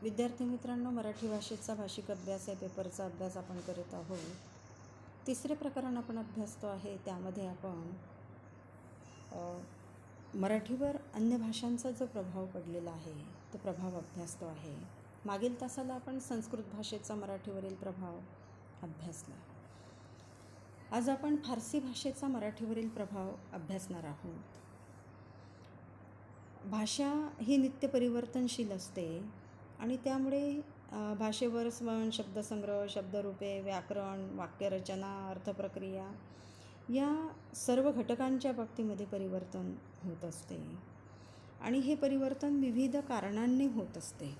विद्यार्थी मित्रांनो, मराठी भाषेचा भाषिक अभ्यास या पेपरचा अभ्यास आपण करीत आहोत. तिसरे प्रकरण आपण अभ्यासतो आहे. त्यामध्ये आपण मराठीवर अन्य भाषांचा जो प्रभाव पडलेला आहे तो प्रभाव अभ्यासतो आहे. मागील तासाला आपण संस्कृत भाषेचा मराठीवरील प्रभाव अभ्यासला. आज आपण फारसी भाषेचा मराठीवरील प्रभाव अभ्यासणार आहोत. भाषा ही नित्य परिवर्तनशील असते आणि त्यामुळे भाषेवर स्वन, शब्दसंग्रह, शब्दरूपे, व्याकरण, वाक्यरचना, अर्थप्रक्रिया या सर्व घटकांच्या बाबतीमध्ये परिवर्तन होत असते आणि हे परिवर्तन विविध कारणांनी होत असते.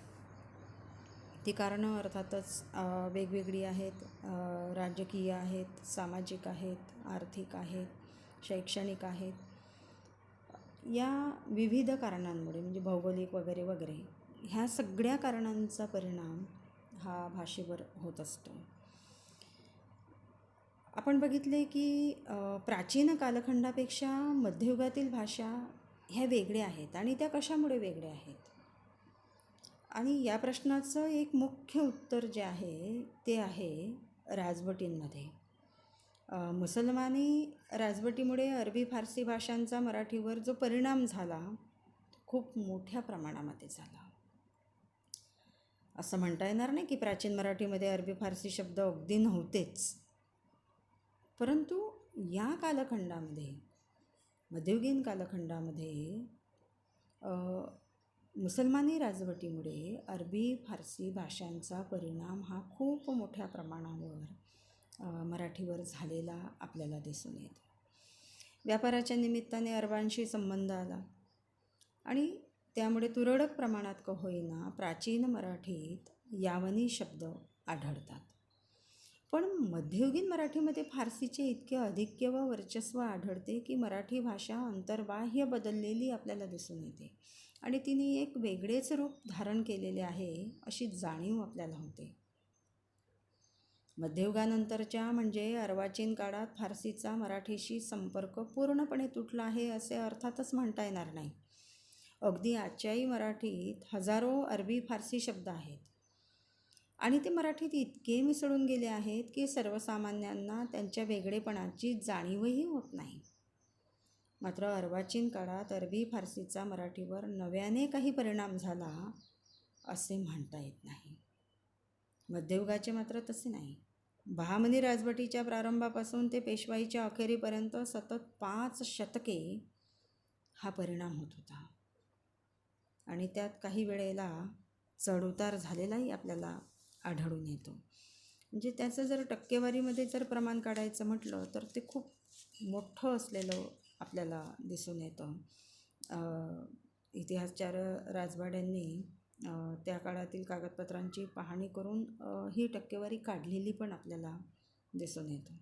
ती कारणं अर्थातच वेगवेगळी आहेत. राजकीय आहेत, सामाजिक आहेत, आर्थिक आहेत, शैक्षणिक आहेत. या विविध कारणांमुळे म्हणजे भौगोलिक वगैरे वगैरे ह्या सगळ्या कारणांचा परिणाम हा भाषेवर होत असतो. आपण बघितले की प्राचीन कालखंडापेक्षा मध्ययुगातील भाषा ह्या वेगळ्या आहेत आणि त्या कशामुळे वेगळ्या आहेत. आणि या प्रश्नाचं एक मुख्य उत्तर जे आहे ते आहे राजवटींमध्ये. मुसलमानी राजवटीमुळे अरबी फारसी भाषांचा मराठीवर जो परिणाम झाला खूप मोठ्या प्रमाणामध्ये झाला. असं म्हणता येणार नाही की प्राचीन मराठीमध्ये अरबी फारसी शब्द अगदी नव्हतेच, परंतु या कालखंडामध्ये, मध्ययुगीन कालखंडामध्ये मुसलमानी राजवटीमुळे अरबी फारसी भाषांचा परिणाम हा खूप मोठ्या प्रमाणावर मराठीवर झालेला आपल्याला दिसून येतो. व्यापाराच्या निमित्ताने अरबांशी संबंध आला आणि त्यामुळे तुरळक प्रमाणात का होईना प्राचीन मराठीत यावनी शब्द आढळतात. पण मध्ययुगीन मराठीमध्ये फारसीचे इतके आधिक्य व वर्चस्व आढळते की मराठी भाषा अंतर्बाह्य बदललेली आपल्याला दिसून येते आणि तिने एक वेगळेच रूप धारण केलेले आहे अशी जाणीव आपल्याला होते. मध्ययुगानंतरच्या म्हणजे अर्वाचीन काळात फारसीचा मराठीशी संपर्क पूर्णपणे तुटला आहे असे अर्थातच म्हणता येणार नाही. अगदी आजच्याही मराठीत हजारो अरबी फारसी शब्द आहेत आणि ते मराठीत इतके मिसळून गेले आहेत की सर्वसामान्यांना त्यांच्या वेगळेपणाची जाणीवही होत नाही. मात्र अर्वाचीन काळात अरबी फारसीचा मराठीवर नव्याने काही परिणाम झाला असे म्हणता येत नाही. मध्ययुगाचे मात्र तसे नाही. बहामनी राजवटीच्या प्रारंभापासून ते पेशवाईच्या अखेरीपर्यंत सतत 5 शतके हा परिणाम होत होता आणि त्यात काही वेळेला चढउतार झालेलाही आपल्याला आढळून येतो. म्हणजे त्याचं जर टक्केवारीमध्ये जर प्रमाण काढायचं म्हटलं तर ते खूप मोठं असलेलं आपल्याला दिसून येतं. इतिहासकार राजवाड्यांनी त्या काळातील कागदपत्रांची पाहणी करून ही टक्केवारी काढलेली पण आपल्याला दिसून येतं.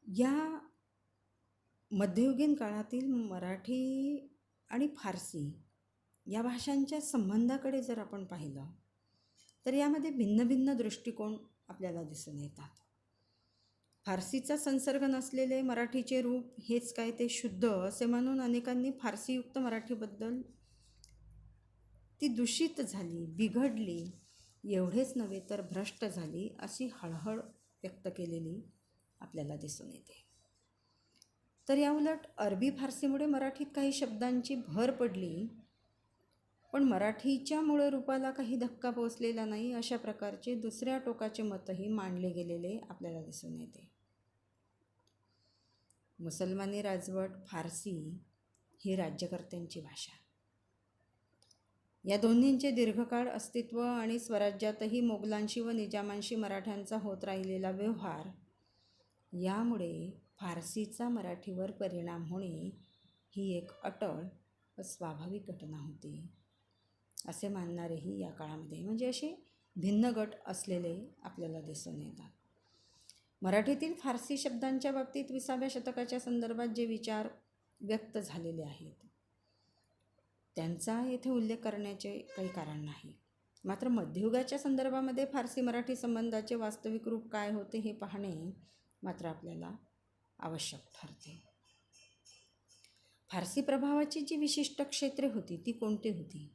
या मध्ययुगीन काळातील मराठी आणि फारसी या भाषांच्या संबंधाकडे जर आपण पाहिलं तर यामध्ये भिन्न भिन्न दृष्टिकोन आपल्याला दिसून येतात. फारसीचा संसर्ग नसलेले मराठीचे रूप हेच काय ते शुद्ध असे म्हणून अनेकांनी फारसीयुक्त मराठीबद्दल ती दूषित झाली, बिघडली, एवढेच नव्हे तर भ्रष्ट झाली अशी हळहळ व्यक्त केलेली आपल्याला दिसून येते. तर याउलट अरबी फारसीमुळे मराठीत काही शब्दांची भर पडली पण मराठीच्या मूळ रूपाला काही धक्का पोचलेला नाही अशा प्रकारचे दुसऱ्या टोकाचे मतही मांडले गेलेले आपल्याला दिसून येते. मुसलमानी राजवट, फारसी ही राज्यकर्त्यांची भाषा. या दोन्हींचे दीर्घकाळ अस्तित्व आणि स्वराज्यातही मोगलांशी व निजामांशी मराठ्यांचा होत राहिलेला व्यवहार यामुळे फारसीचा मराठीवर परिणाम होणे ही एक अटळ व स्वाभाविक घटना होती असे मानणारेही या काळामध्ये म्हणजे असे भिन्न गट असलेले आपल्याला दिसून येतात. मराठीतील फारसी शब्दांच्या बाबतीत 20व्या शतकाच्या संदर्भात जे विचार व्यक्त झालेले आहेत त्यांचा येथे उल्लेख करण्याचे काही कारण नाही. मात्र मध्ययुगाच्या संदर्भामध्ये फारसी मराठी संबंधाचे वास्तविक रूप काय होते हे पाहणे मात्र आपल्याला आवश्यक ठरते. फारसी प्रभावाची जी विशिष्ट क्षेत्रे होती ती कोणती होती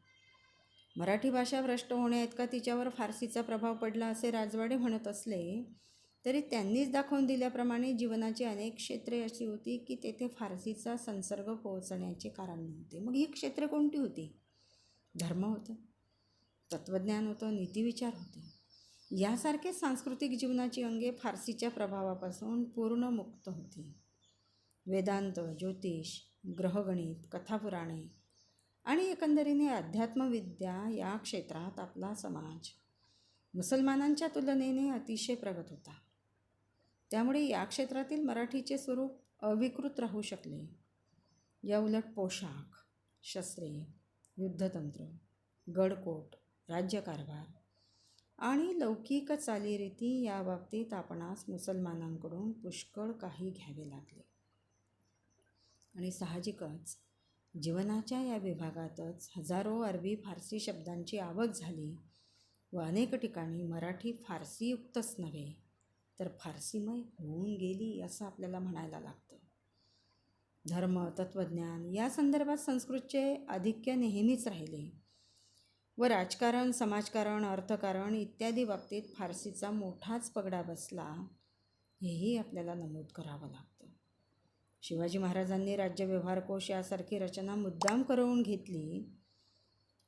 मराठी भाषा भ्रष्ट होण्याइतका तिच्यावर फारसीचा प्रभाव पडला असे राजवाडे म्हणत असले तरी त्यांनीच दाखवून दिल्याप्रमाणे जीवनाची अनेक क्षेत्रे अशी होती की तेथे फारसीचा संसर्ग पोहोचण्याचे कारण नव्हते. मग ही क्षेत्रे कोणती होती? धर्म होतं, तत्त्वज्ञान होतं, नीतिविचार होते. यासारखे सांस्कृतिक जीवनाची अंगे फारसीच्या प्रभावापासून पूर्ण मुक्त होती. वेदांत, ज्योतिष, ग्रहगणित, कथापुराणे आणि एकंदरीने अध्यात्मविद्या या क्षेत्रात आपला समाज मुसलमानांच्या तुलनेने अतिशय प्रगत होता. त्यामुळे या क्षेत्रातील मराठीचे स्वरूप अविकृत राहू शकले. या उलट पोशाख, शस्त्रे, युद्धतंत्र, गडकोट, राज्यकारभार आणि लौकिक चालीरीती याबाबतीत आपणास मुसलमानांकडून पुष्कळ काही घ्यावे लागले. आणि साहजिकच जीवनाच्या या विभागातच हजारो अरबी फारसी शब्दांची आवक झाली व अनेक ठिकाणी मराठी फारसीयुक्तच नव्हे तर फारसीमय होऊन गेली असं आपल्याला म्हणायला लागतं. धर्म, तत्त्वज्ञान या संदर्भात संस्कृतचे आधिक्य नेहमीच राहिले व राजकारण, समाजकारण, अर्थकारण इत्यादी बाबतीत फारसीचा मोठाच पगडा बसला हेही आपल्याला नमूद करावं लागतं. शिवाजी महाराजांनी राज्यव्यवहार कोश यासारखी रचना मुद्दाम करवून घेतली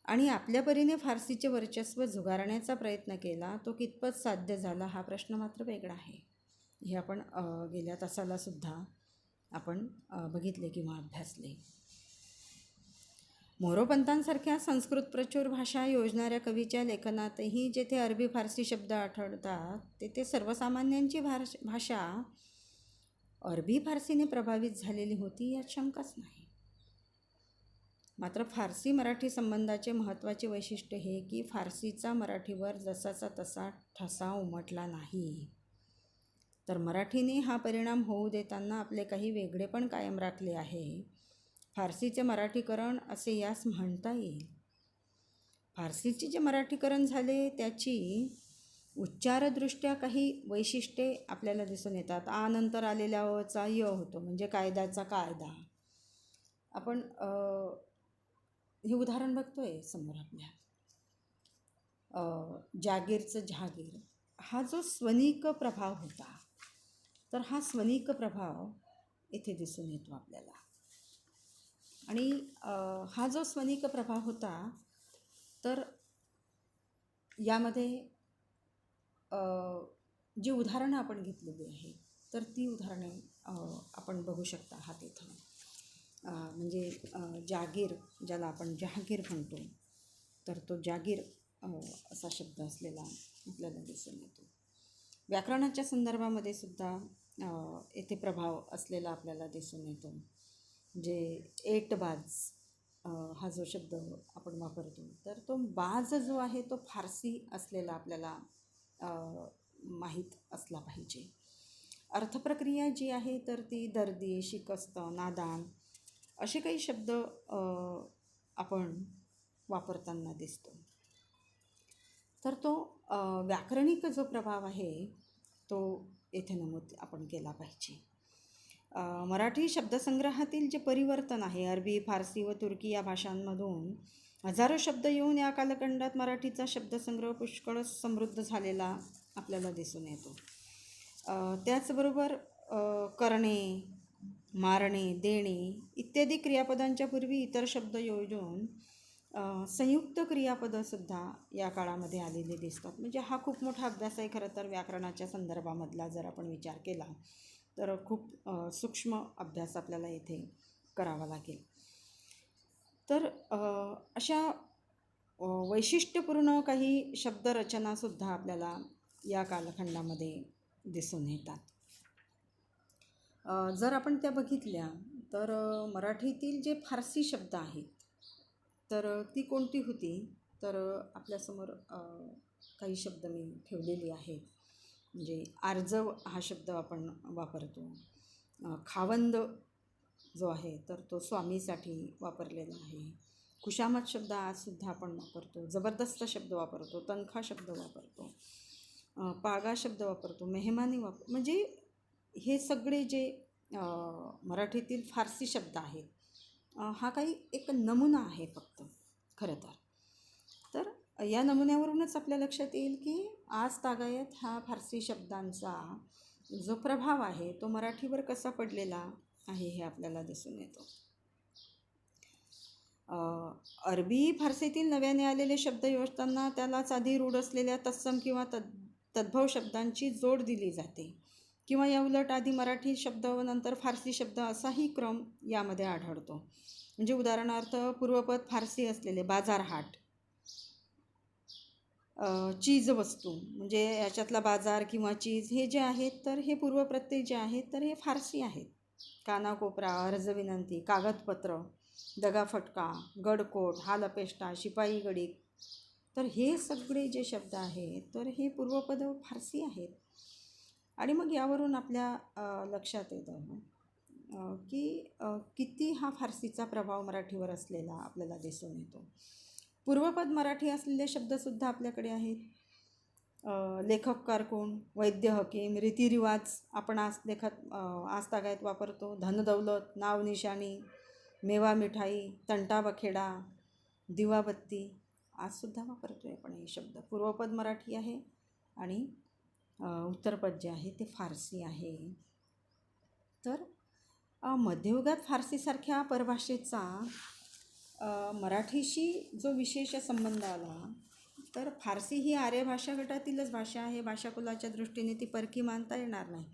आणि आपल्या परीने फारसीचे वर्चस्व झुगारण्याचा प्रयत्न केला. तो कितपत साध्य झाला हा प्रश्न मात्र वेगळा आहे. हे आपण गेल्या तासाला सुद्धा आपण बघितले किंवा अभ्यासले. मोरोपंतांसारख्या संस्कृत प्रचूर भाषा योजणाऱ्या कवीच्या लेखनातही जेथे अरबी फारसी शब्द आढळतात तेथे सर्वसामान्यांची भाषा अरबी फारसीने प्रभावित झालेली होती यात शंकाच नाही. मात्र फारसी मराठी संबंधाचे महत्त्वाचे वैशिष्ट्य हे की फारसीचा मराठीवर जसाचा तसा ठसा उमटला नाही, तर मराठीने हा परिणाम होऊ देताना आपले काही वेगळेपण कायम राखले आहे. फारसीचे मराठीकरण असे यास म्हणता येईल. फारसीचे जे मराठीकरण झाले त्याची उच्चारदृष्ट्या काही वैशिष्ट्ये आपल्याला दिसून येतात. आ नंतर आलेल्या अचा य होतो म्हणजे कायद्याचा कायदा. आपण हे उदाहरण बघतोय समोर आपल्या. जागीरचं जहागीर हा जो स्वनिक प्रभाव होता तर हा स्वनिक प्रभाव इथे दिसून येतो आपल्याला. आणि हा जो स्वनिक प्रभाव होता तर यामध्ये जी उदाहरणं आपण घेतलेली आहे तर ती उदाहरणे आपण बघू शकता आहात इथं. म्हणजे जागीर ज्याला आपण जहागीर म्हणतो तर तो जागीर असा शब्द असलेला आपल्याला दिसून येतो. व्याकरणाच्या संदर्भामध्ये सुद्धा येथे प्रभाव असलेला आपल्याला दिसून येतो. जे एटबाज हा जो शब्द आपण वापरतो तर तो बाज जो आहे तो फारसी असलेला आपल्याला माहीत असला पाहिजे. अर्थप्रक्रिया जी आहे तर ती दर्दी, शिकस्त, नादान असे काही शब्द आपण वापरताना दिसतो. तर तो व्याकरणिक जो प्रभाव आहे तो येथे नमूद आपण केला पाहिजे. मराठी शब्दसंग्रहातील जे परिवर्तन आहे अरबी, फारसी व तुर्की या भाषांमधून हजारो शब्द येऊन या कालखंडात मराठीचा शब्दसंग्रह पुष्कळ समृद्ध झालेला आपल्याला दिसून येतो. त्याचबरोबर करणे, मारणे, देणे इत्यादी क्रियापदांच्या पूर्वी इतर शब्द योजून संयुक्त क्रियापदंसुद्धा या काळामध्ये आलेले दिसतात. म्हणजे हा खूप मोठा अभ्यास आहे खरं तर व्याकरणाच्या संदर्भामधला. जर आपण विचार केला तर खूप सूक्ष्म अभ्यास आपल्याला इथे करावा लागेल. तर अशा वैशिष्ट्यपूर्ण काही शब्दरचनासुद्धा आपल्याला या कालखंडामध्ये दिसून येतात. जर आपण त्या बघितल्या तर मराठीतील जे फारसी शब्द आहेत तर ती कोणती होती तर आपल्यासमोर काही शब्द मी ठेवलेली आहेत. म्हणजे आर्जव हा शब्द आपण वापरतो. खावंद जो आहे तर तो स्वामीसाठी वापरलेला आहे. खुशामत शब्द आजसुद्धा आपण वापरतो. जबरदस्त शब्द वापरतो. तनखा शब्द वापरतो. पागा शब्द वापरतो. मेहमानी म्हणजे हे सगळे जे मराठीतील फारसी शब्द आहेत हा काही एक नमुना आहे फक्त खरं तर. या नमुन्यावरूनच आपल्या लक्षात येईल की आज तागायत हा फारसी शब्दांचा जो प्रभाव आहे तो मराठीवर कसा पडलेला आहे हे आपल्याला दिसून येतो. अरबी फारसीतील नव्याने आलेले शब्द योजताना त्यालाच आधी रूढ असलेल्या तत्सम किंवा तद्भव शब्दांची जोड दिली जाते किंवा या उलट आधी मराठी शब्द व नंतर फारसी शब्द असाही क्रम यामध्ये आढळतो. म्हणजे उदाहरणार्थ पूर्वपद फारसी असलेले बाजारहाट, चीज वस्तू म्हणजे याच्यातला बाजार किंवा चीज हे जे आहेत तर हे पूर्वप्रत्यय जे आहेत तर हे फारसी आहेत. कानाकोपरा, अर्ज विनंती, कागदपत्र, दगाफटका, गडकोट, हालअपेष्टा, शिपाई गडी, तर हे सगळे जे शब्द आहेत तर हे पूर्वपद फारसी आहेत. आणि मग यावरून आपल्या लक्षात येतं की किती हा फारसीचा प्रभाव मराठीवर असलेला आपल्याला दिसून येतो. पूर्वपद मराठी असलेले शब्दसुद्धा आपल्याकडे आहेत. लेखककार कोण, वैद्य, हकीम, रीतिरिवाज आपण आज तागायत वापरतो. धनदौलत, नाव निशाणी, मेवा मिठाई, तंटा बखेडा, दिवाबत्ती आजसुद्धा वापरतो आपण हे शब्द. पूर्वपद मराठी आहे आणि उत्तरपद जे आहे ते फारसी आहे. तर मध्ययुगात फारसीसारख्या परभाषेचा मराठीशी जो विशेष संबंध आला तर फारसी ही आर्य भाषा गटातीलच भाषा आहे. भाषाकुलाच्या दृष्टीने ती परकी मानता येणार नाही.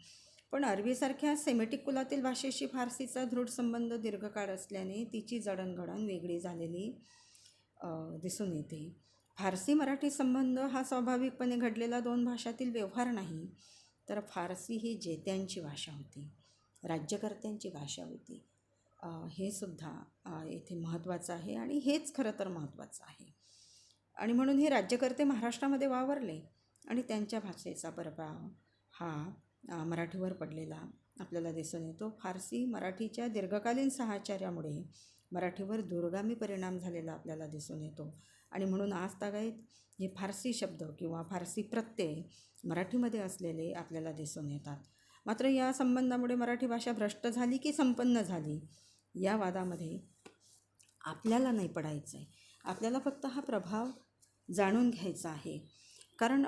पण अरबीसारख्या सेमेटिक कुलातील भाषेशी फारसीचा दृढ संबंध दीर्घकाळ असल्याने तिची जडणघडण वेगळी झालेली दिसून येते. फारसी मराठी संबंध हा स्वाभाविकपणे घडलेला दोन भाषातील व्यवहार नाही, तर फारसी ही जेत्यांची भाषा होती, राज्यकर्त्यांची भाषा होती. हे सुद्धा येथे महत्त्वाचं आहे आणि हेच खरं तर महत्त्वाचं आहे. आणि म्हणून हे राज्यकर्ते महाराष्ट्रामध्ये वावरले आणि त्यांच्या भाषेचा प्रभाव हा मराठीवर पडलेला आपल्याला दिसून येतो. फारसी मराठीच्या दीर्घकालीन साहचर्यामुळे मराठीवर दूरगामी परिणाम झालेला आपल्याला दिसून येतो. आणि म्हणून आज तागायत हे फारसी शब्द किंवा फारसी प्रत्यय मराठीमध्ये असलेले आपल्याला दिसून येतात. मात्र या संबंधामुळे मराठी भाषा भ्रष्ट झाली की संपन्न झाली या वादामध्ये आपल्याला नाही पडायचं आहे. आपल्याला फक्त हा प्रभाव जाणून घ्यायचा आहे. कारण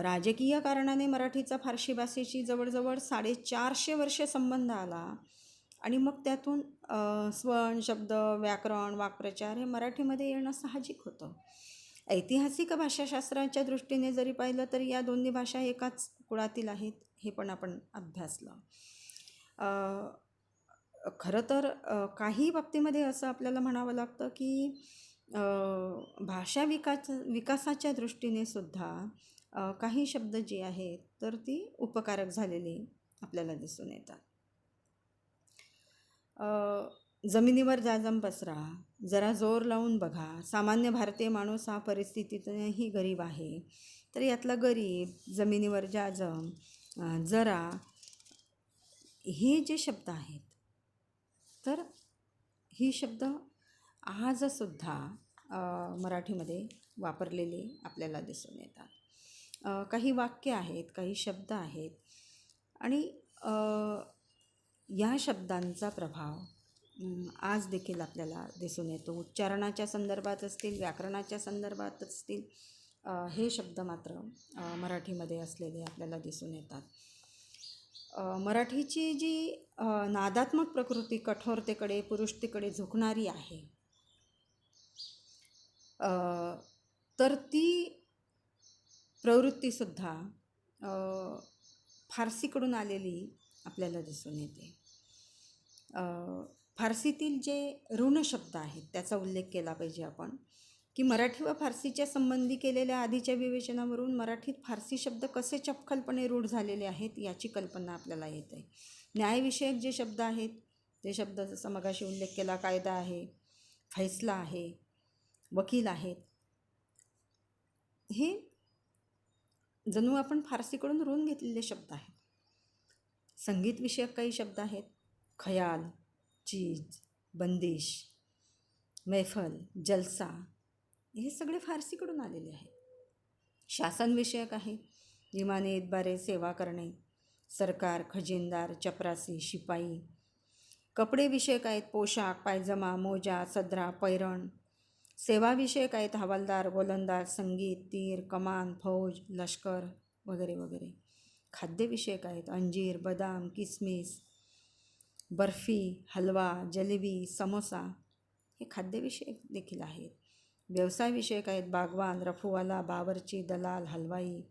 राजकीय कारणाने मराठीचा फारसी भाषेशी जवळजवळ 450 वर्षे संबंध आला आणि मग त्यातून स्वन, शब्द, व्याकरण, वाक्प्रचार हे मराठीमध्ये येणं साहजिक होतं. ऐतिहासिक भाषाशास्त्राच्या दृष्टीने जरी पाहिलं तरी या दोन्ही भाषा एकाच कुळातील आहेत हे पण आपण अभ्यासलं. खरं तर काही बाबतीमध्ये असं आपल्याला म्हणावं लागतं की भाषा विकासाच्या दृष्टीने सुद्धा काही शब्द जे आहेत तर ती उपकारक झालेली आपल्याला दिसून येतात. जमिनीवर जाजम पसरा, जरा जोर लावून बघा, सामान्य भारतीय माणूस हा परिस्थितीतही गरीब आहे. तर यातला गरीब, जमिनीवर जाजम, जरा हे जे शब्द आहेत तर ही शब्द आजसुद्धा मराठीमध्ये वापरलेले आपल्याला दिसून येतात. काही वाक्य आहेत, काही शब्द आहेत आणि या शब्दांचा प्रभाव आज देखील आपल्याला दिसून येतो. उच्चारणाच्या संदर्भात असतील, व्याकरणाच्या संदर्भात असतील, हे शब्द मात्र मराठीमध्ये असलेले आपल्याला दिसून येतात. मराठीची जी नादात्मक प्रकृती कठोरतेकडे, पुरुषतेकडे झुकणारी आहे तर ती प्रवृत्तीसुद्धा फारसीकडून आलेली आपल्याला दिसून येते. फारसीतील जे ऋण शब्द आहेत त्याचा उल्लेख केला पाहिजे आपण की मराठी व फारसीच्या संबंधी केलेल्या आधीच्या विवेचनावरून मराठीत फारसी शब्द कसे चपखलपणे रूढ झालेले आहेत याची कल्पना आपल्याला येते. न्यायविषयक जे शब्द आहेत ते शब्द जसं मगाशी उल्लेख केला, कायदा आहे, फैसला आहे, वकील आहेत, हे जणू आपण फारसीकडून ऋण घेतलेले शब्द आहेत. संगीतविषयक काही शब्द आहेत, खयाल, चीज, बंदिश, मैफल, जलसा, हे सगळे फारसीकडून आलेले आहेत. शासनविषयक आहे, विमाने, इतबारे, सेवा करणे, सरकार, खजिनदार, चपरासी, शिपाई. कपडे विषयक आहेत, पोशाख, पायजमा, मोजा, सदरा, पैरण, सेवाविषयक आहेत हवालदार, गोलंदाज, संगीत, तीर, कमान, फौज, लष्कर वगैरे वगैरे. खाद्यविषयक आहेत अंजीर, बदाम, किसमिस, बर्फी, हलवा, जलेबी, समोसा हे खाद्यविषयक देखील आहेत. व्यवसायविषयक आहेत बागवान, रफूवाला, बावर्ची, दलाल, हलवाई.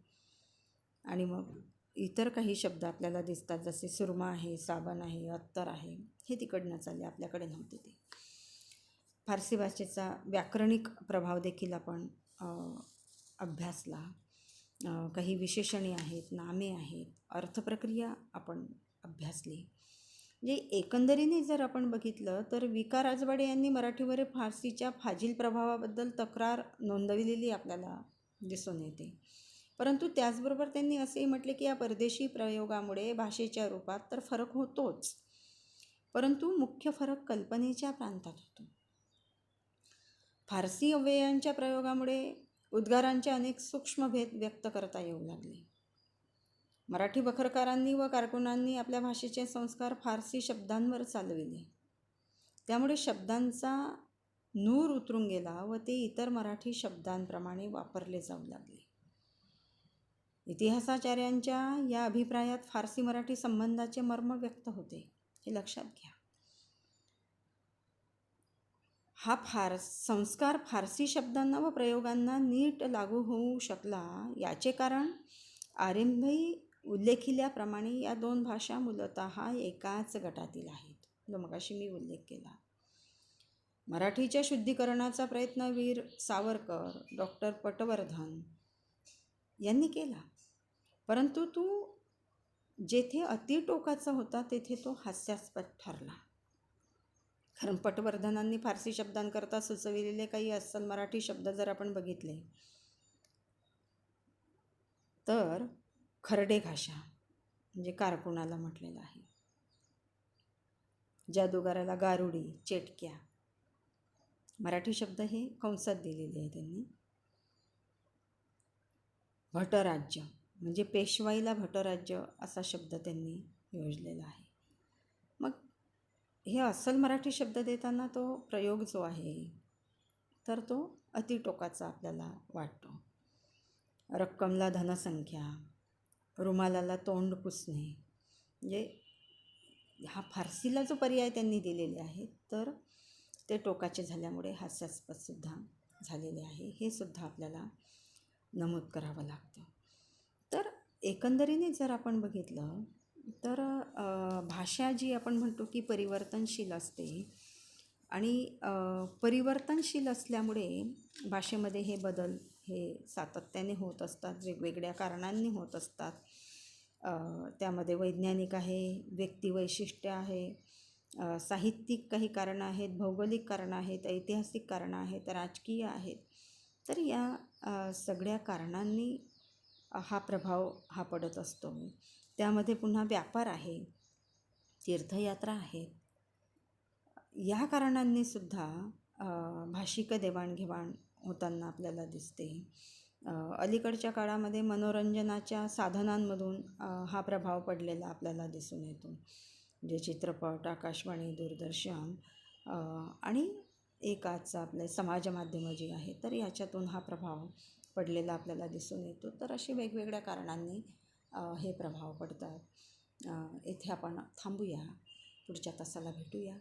आणि मग इतर काही शब्द आपल्याला दिसतात जसे सुरमा आहे, साबण आहे, अत्तर आहे. हे तिकडनं चालले, आपल्याकडे नव्हते ते. फारसी भाषेचा व्याकरणिक प्रभाव देखील आपण अभ्यासला. काही विशेषणे आहेत, नामे आहेत, अर्थप्रक्रिया आपण अभ्यासली. म्हणजे एकंदरीने जर आपण बघितलं तर विका राजवाडे यांनी मराठीवर फारसीच्या फाजील प्रभावाबद्दल तक्रार नोंदविलेली आपल्याला दिसून येते. परंतु त्याचबरोबर त्यांनी असेही म्हटले की या परदेशी प्रयोगामुळे भाषेच्या रूपात तर फरक होतोच, परंतु मुख्य फरक कल्पनेच्या प्रांतात होतो. फारसी अव्ययांच्या प्रयोगामुळे उद्गारांचे अनेक सूक्ष्म भेद व्यक्त करता येऊ लागले. मराठी बखरकारांनी व कारकुनांनी आपल्या भाषेचे संस्कार फारसी शब्दांवर चालविले. त्यामुळे शब्दांचा नूर उतरून गेला व ते इतर मराठी शब्दांप्रमाणे वापरले जाऊ लागले. इतिहासाचार्यांच्या या अभिप्रायात फारसी मराठी संबंधाचे मर्म व्यक्त होते, हे लक्षात घ्या. हा संस्कार फारसी शब्दांना व प्रयोगांना नीट लागू होऊ शकला याचे कारण आरंभी उल्लेखिल्याप्रमाणे या दोन भाषा मूलतः एकाच गटातील आहेत, जो मगाशी मी उल्लेख केला. मराठीच्या शुद्धीकरणाचा प्रयत्न वीर सावरकर, डॉक्टर पटवर्धन यांनी केला, परंतु तो जेथे अतिटोकाचा होता तेथे तो हास्यास्पद ठरला. कारण पटवर्धनांनी फारसी शब्दांकरता सुचविलेले काही अस्सल मराठी शब्द जर आपण बघितले तर खरडे घाशा म्हणजे कारकुनाला म्हटलेलं आहे, जादूगाराला गारुडी, चेटक्या, मराठी शब्द हे कंसात दिलेले आहे त्यांनी. भटराज्य म्हणजे पेशवाईला भटराज्य असा शब्द त्यांनी योजलेला आहे. मग हे अस्सल मराठी शब्द देताना तो प्रयोग जो आहे तर तो अतिटोकाचा आपल्याला वाटतो. रक्कमला धनसंख्या, रुमालाला तोंड पुसणे, म्हणजे हा फारसीला जो पर्याय त्यांनी दिलेले आहेत तर ते टोकाचे झाल्यामुळे हास्यास्पदसुद्धा झालेले आहे, हे सुद्धा आपल्याला नमूद करावं लागतं. तर एकंदरीने जर आपण बघितलं तर भाषा जी आपण म्हणतो की परिवर्तनशील असते आणि परिवर्तनशील असल्यामुळे भाषेमध्ये हे बदल हे सातत्याने होत असतात, वेगवेगळ्या कारणांनी होत असतात. त्यामध्ये वैज्ञानिक आहे, व्यक्तिवैशिष्ट्य आहे, साहित्यिक काही कारणं आहेत, भौगोलिक कारणं आहेत, ऐतिहासिक कारणं आहेत, राजकीय आहेत. तर या सगळ्या कारणांनी हा प्रभाव हा पडत असतो. त्यामध्ये पुन्हा व्यापार आहे, तीर्थयात्रा आहेत. या कारणांनी सुद्धा भाषिक देवाणघेवाण होताना आपल्याला दिसते. अलीकडच्या काळामध्ये मनोरंजनाच्या साधनांमधून हा प्रभाव पडलेला आपल्याला दिसून येतो, म्हणजे चित्रपट, आकाशवाणी, दूरदर्शन आणि एक आजचं आपले समाज माध्यमं जी आहे तर याच्यातून हा प्रभाव पडलेला आपल्याला दिसून येतो. तर अशी वेगवेगळ्या कारणांनी हे प्रभाव पडतात. येथे आपण थांबूया, पुढच्या तासाला भेटूया.